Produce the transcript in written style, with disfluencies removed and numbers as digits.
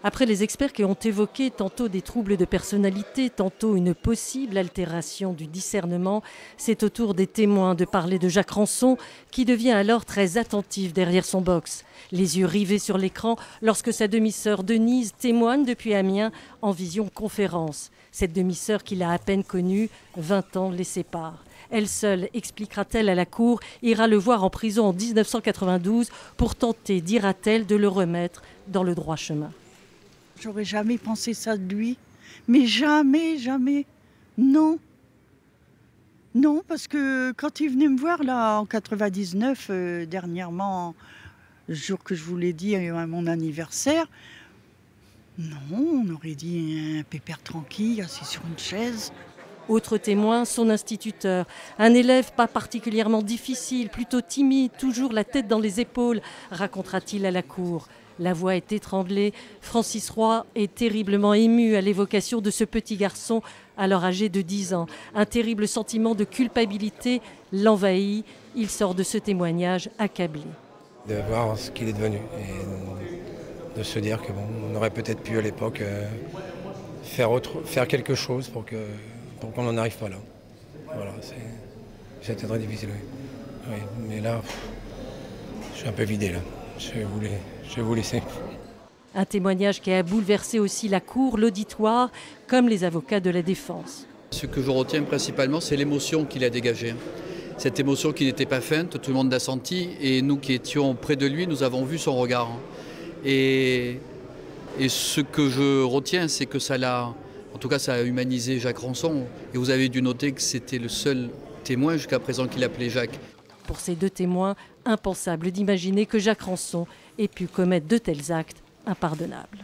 Après les experts qui ont évoqué tantôt des troubles de personnalité, tantôt une possible altération du discernement, c'est au tour des témoins de parler de Jacques Ranson, qui devient alors très attentif derrière son box, les yeux rivés sur l'écran lorsque sa demi-sœur Denise témoigne depuis Amiens en visioconférence. Cette demi-sœur qu'il a à peine connue, 20 ans les séparent. Elle seule, expliquera-t-elle à la cour, ira le voir en prison en 1992 pour tenter, dira-t-elle, de le remettre dans le droit chemin. J'aurais jamais pensé ça de lui, mais jamais, jamais, non. Non, parce que quand il venait me voir là en 99, dernièrement, le jour que je vous l'ai dit à mon anniversaire, non, on aurait dit un pépère tranquille, assis sur une chaise. Autre témoin, son instituteur. Un élève pas particulièrement difficile, plutôt timide, toujours la tête dans les épaules, racontera-t-il à la cour. La voix est étranglée. Francis Roy est terriblement ému à l'évocation de ce petit garçon, alors âgé de 10 ans. Un terrible sentiment de culpabilité l'envahit. Il sort de ce témoignage accablé. De voir ce qu'il est devenu et de se dire que on aurait peut-être pu à l'époque faire quelque chose pour qu'on n'en arrive pas là. Voilà, c'était très difficile. Oui. Mais là, je suis un peu vidé là. Je vais vous laisser. Un témoignage qui a bouleversé aussi la cour, l'auditoire, comme les avocats de la défense. Ce que je retiens principalement, c'est l'émotion qu'il a dégagée. Cette émotion qui n'était pas feinte, tout le monde l'a senti, et nous qui étions près de lui, nous avons vu son regard. Et ce que je retiens, c'est que ça a humanisé Jacques Ranson. Et vous avez dû noter que c'était le seul témoin jusqu'à présent qu'il appelait Jacques. Pour ces deux témoins, impensable d'imaginer que Jacques Ranson ait pu commettre de tels actes impardonnables.